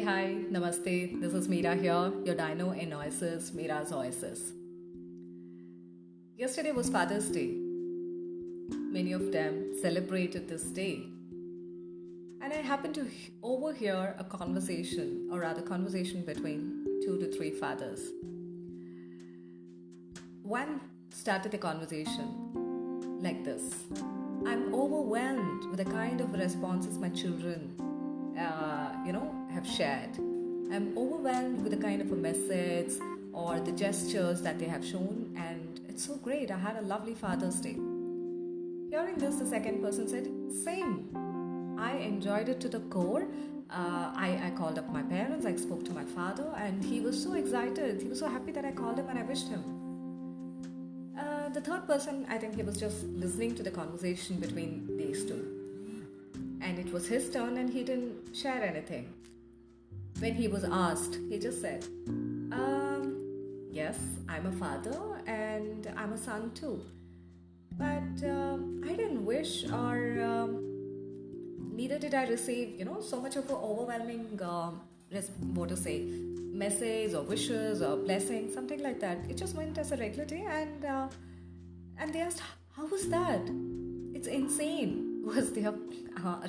Hi, Namaste. This is Meera here, your dino in Oasis, Meera's Oasis. Yesterday was Father's Day. Many of them celebrated this day. And I happened to overhear a conversation, or rather, conversation between 2 to 3 fathers. One started the conversation like this: I'm overwhelmed with the kind of responses my children have shared. I'm overwhelmed with the kind of a message or the gestures that they have shown, and it's so great. I had a lovely Father's Day. Hearing this, the second person said, same. I enjoyed it to the core. I called up my parents, I spoke to my father, and he was so excited. He was so happy that I called him and I wished him. The third person, I think he was just listening to the conversation between these two. And it was his turn and he didn't share anything. When he was asked, he just said, yes, I'm a father and I'm a son too. But I didn't wish or neither did I receive, so much of an overwhelming, message or wishes or blessings, something like that. It just went as a regular day and they asked, how was that? It's insane, was their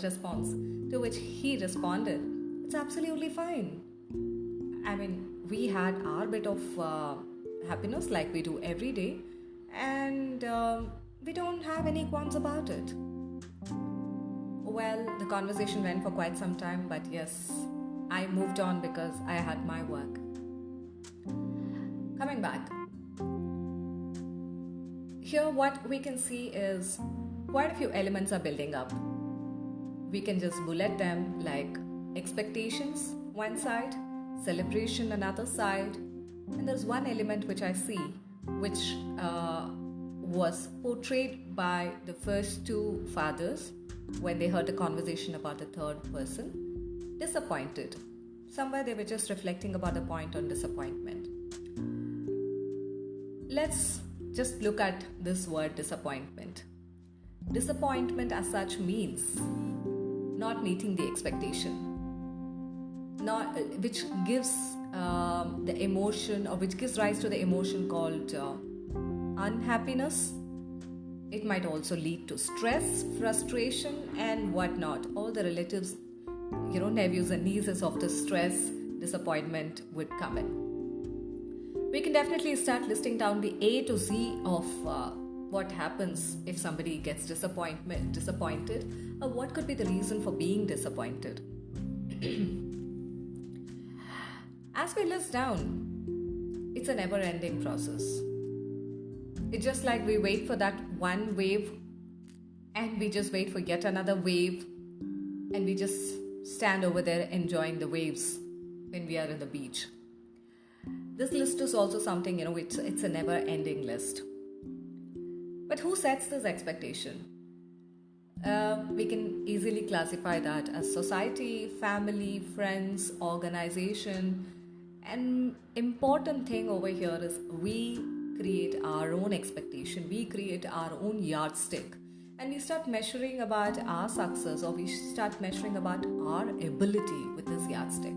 response, to which he responded, it's absolutely fine. I mean, we had our bit of happiness like we do every day, and we don't have any qualms about it. Well, the conversation went for quite some time, but yes, I moved on because I had my work. Coming back, here what we can see is quite a few elements are building up. We can just bullet them like expectations, one side, celebration, another side, and there's one element which I see, which was portrayed by the first two fathers when they heard the conversation about the third person: disappointed. Somewhere they were just reflecting about the point on disappointment. Let's just look at this word disappointment. Disappointment as such means not meeting the expectation, which gives the emotion, or which gives rise to the emotion called unhappiness. It might also lead to stress, frustration, and whatnot. All the relatives, nephews and nieces of the stress, disappointment would come in. We can definitely start listing down the A to Z of what happens if somebody gets disappointed, or what could be the reason for being disappointed. As we list down, it's a never-ending process. It's just like we wait for that one wave and we just wait for yet another wave, and we just stand over there enjoying the waves when we are in the beach. This list is also something, it's a never-ending list. But who sets this expectation? We can easily classify that as society, family, friends, organization. An important thing over here is we create our own expectation. We create our own yardstick. And we start measuring about our success, or we start measuring about our ability with this yardstick.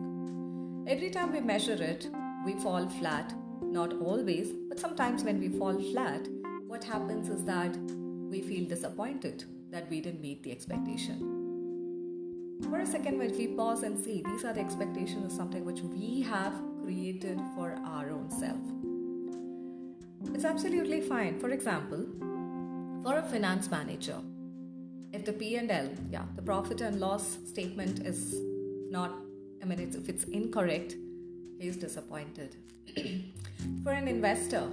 Every time we measure it, we fall flat. Not always, but sometimes when we fall flat, what happens is that we feel disappointed that we didn't meet the expectation. For a second, when we pause and see, these are the expectations of something which we have created for our own self. It's absolutely fine. For example, for a finance manager, if the P&L, the profit and loss statement is if it's incorrect, he is disappointed. For an investor,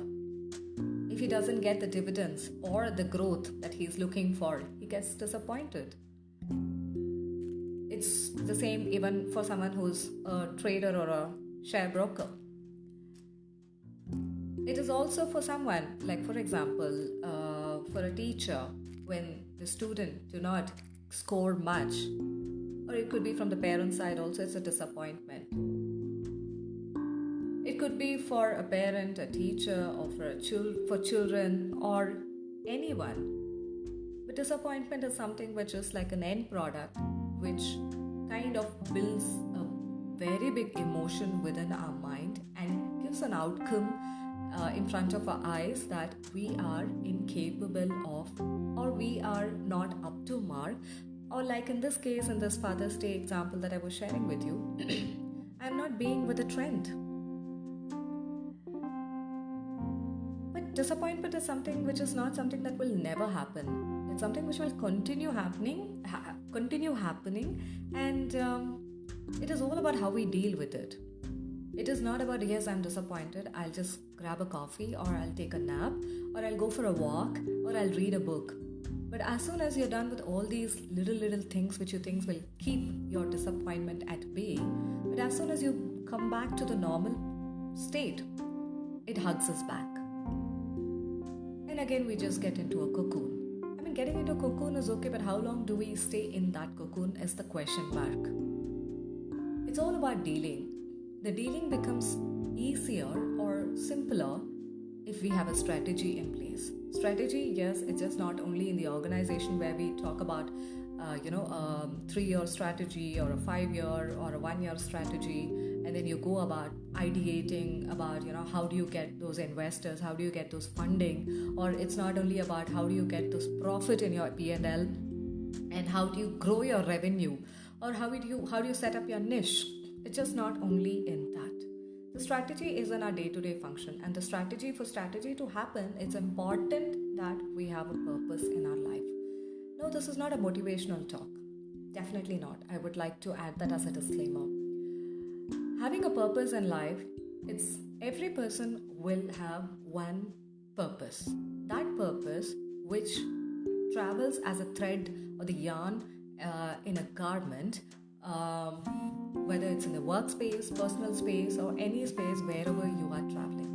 if he doesn't get the dividends or the growth that he's looking for, he gets disappointed. It's the same even for someone who's a trader or a share broker. It is also for someone, like for example, for a teacher, when the student do not score much, or it could be from the parent side also, it's a disappointment. It could be for a parent, a teacher, or for children, or anyone. But disappointment is something which is like an end product, which kind of builds a very big emotion within our mind and gives an outcome in front of our eyes that we are incapable of, or we are not up to mark, or like in this case, in this Father's Day example that I was sharing with you, I'm not being with the trend. But disappointment is something which is not something that will never happen. It's something which will continue happening, and it is all about how we deal with it. It is not about, yes, I'm disappointed, I'll just grab a coffee, or I'll take a nap, or I'll go for a walk, or I'll read a book. But as soon as you're done with all these little things which you think will keep your disappointment at bay, but as soon as you come back to the normal state, it hugs us back. And again, we just get into a cocoon. I mean, getting into a cocoon is okay, but how long do we stay in that cocoon is the question mark. It's all about dealing. The dealing becomes easier or simpler if we have a strategy in place. Strategy, yes, it's just not only in the organization where we talk about, 3-year strategy or a 5-year or a 1-year strategy, and then you go about ideating about, how do you get those investors, how do you get those funding, or it's not only about how do you get those profit in your P&L, and how do you grow your revenue, or how do you set up your niche. It's just not only in that. The strategy is in our day-to-day function, and the strategy to happen, it's important that we have a purpose in our life. No, this is not a motivational talk. Definitely not. I would like to add that as a disclaimer. Having a purpose in life, it's every person will have one purpose. That purpose which travels as a thread or the yarn in a garment, whether it's in the workspace, personal space, or any space wherever you are traveling.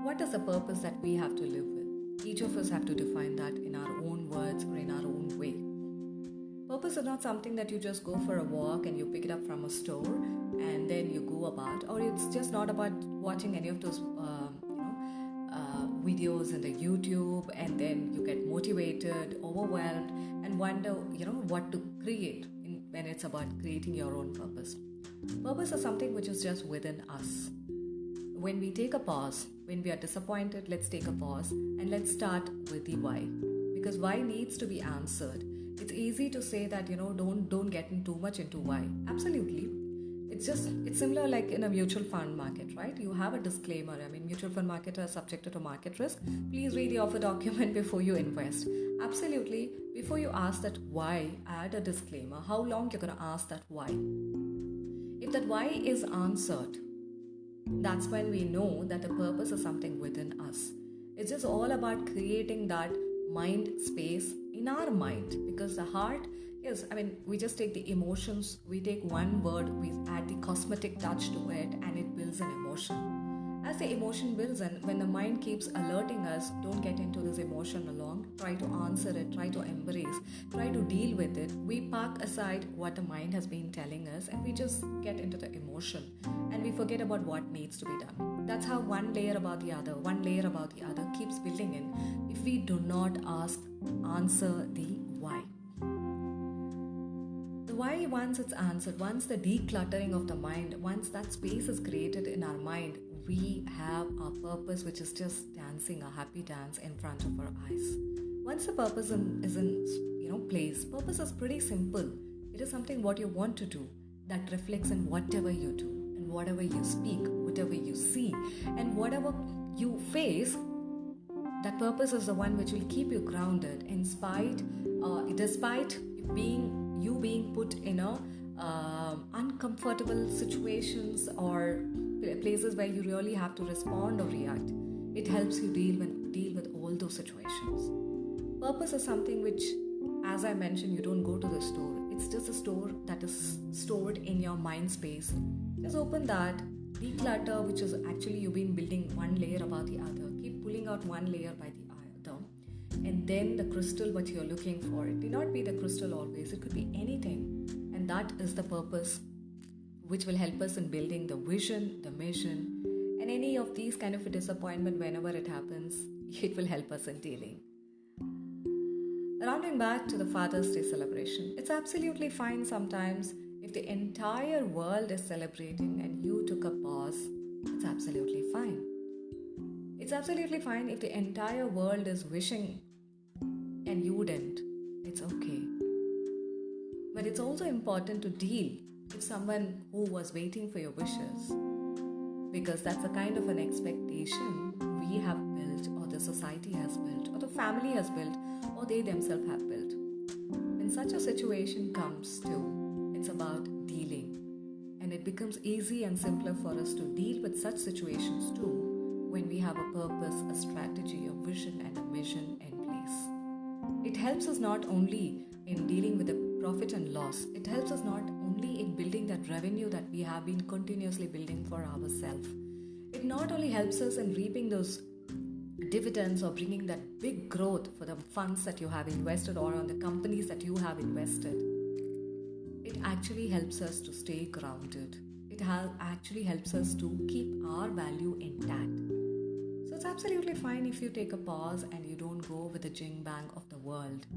What is the purpose that we have to live with? Each of us have to define that in our own words or in our own way. Purpose is not something that you just go for a walk and you pick it up from a store and then you go about, or it's just not about watching any of those videos in the YouTube and then you get motivated, overwhelmed, and wonder, what to create when it's about creating your own purpose. Purpose is something which is just within us. When we take a pause, when we are disappointed, let's take a pause and let's start with the why. Because why needs to be answered. It's easy to say that, don't get in too much into why. Absolutely. It's similar like in a mutual fund market, right? You have a disclaimer. I mean, mutual fund market are subjected to market risk. Please read the offer document before you invest. Absolutely. Before you ask that why, add a disclaimer. How long you're going to ask that why? If that why is answered, that's when we know that the purpose is something within us. It's just all about creating that mind space in our mind, because the heart, yes, I mean, we just take the emotions, we take one word, we add the cosmetic touch to it, and it builds an emotion. As the emotion builds in, when the mind keeps alerting us, don't get into this emotion along, try to answer it, try to embrace, try to deal with it. We park aside what the mind has been telling us and we just get into the emotion and we forget about what needs to be done. That's how one layer about the other keeps building in if we do not answer the why. The why, once it's answered, once the decluttering of the mind, once that space is created in our mind, we have our purpose, which is just dancing a happy dance in front of our eyes. Once the purpose is in place, purpose is pretty simple. It is something what you want to do that reflects in whatever you do and whatever you speak, whatever you see, and whatever you face. That purpose is the one which will keep you grounded despite being put in uncomfortable situations or places where you really have to respond or react. It helps you deal with all those situations. Purpose is something which, as I mentioned, you don't go to the store. It's just a store that is stored in your mind space. Just open that, declutter, which is actually you've been building one layer about the other. Keep pulling out one layer by the other. And then the crystal what you're looking for. It may not be the crystal always. It could be anything. And that is the purpose which will help us in building the vision, the mission, and any of these kind of a disappointment whenever it happens, it will help us in dealing. Rounding back to the Father's Day celebration, it's absolutely fine sometimes If the entire world is celebrating and you took a pause, it's absolutely fine. It's absolutely fine if the entire world is wishing and you didn't. It's okay. But it's also important to deal with someone who was waiting for your wishes, because that's a kind of an expectation we have built, or the society has built, or the family has built, or they themselves have built. When such a situation comes to, it's about dealing. And it becomes easy and simpler for us to deal with such situations too when we have a purpose, a strategy, a vision, and a mission in place. It helps us not only in dealing with the profit and loss, it helps us not only in building that revenue that we have been continuously building for ourselves. It not only helps us in reaping those dividends or bringing that big growth for the funds that you have invested or on the companies that you have invested. It actually helps us to stay grounded. It actually helps us to keep our value intact. So it's absolutely fine if you take a pause and you don't go with the jing bang of the world.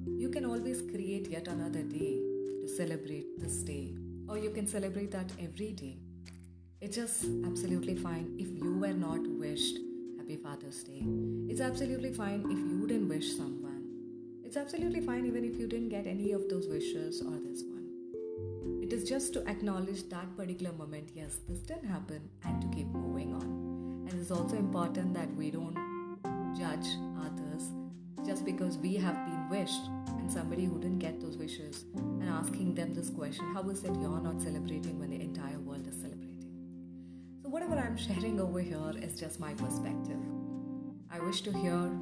You can always create yet another day to celebrate this day, or you can celebrate that every day. It's just absolutely fine if you were not wished Happy Father's Day. It's absolutely fine if you didn't wish someone. It's absolutely fine even if you didn't get any of those wishes or this one. It is just to acknowledge that particular moment, yes, this didn't happen, and to keep moving on. And it's also important that we don't judge others just because we have been wished and somebody who didn't get those wishes, and asking them this question, how is it you're not celebrating when the entire world is celebrating? So whatever I'm sharing over here is just my perspective. I wish to hear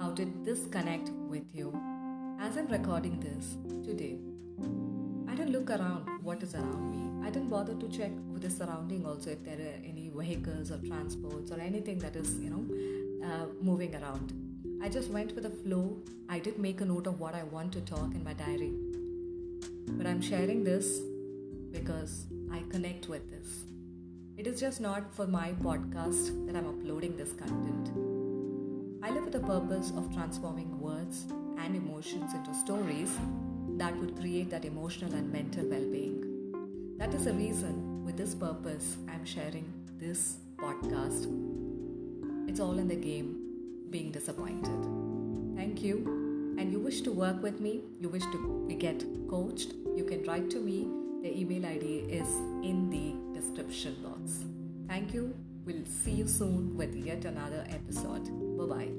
how did this connect with you. As I'm recording this today, I didn't look around what is around me. I didn't bother to check with the surrounding also if there are any vehicles or transports or anything that is, moving around. I just went with the flow. I did make a note of what I want to talk in my diary. But I'm sharing this because I connect with this. It is just not for my podcast that I'm uploading this content. I live with the purpose of transforming words and emotions into stories that would create that emotional and mental well-being. That is the reason, with this purpose, I'm sharing this podcast. It's all in the game, being disappointed. Thank you. And you wish to work with me, you wish to get coached, you can write to me. The email ID is in the description box. Thank you. We'll see you soon with yet another episode. Bye-bye.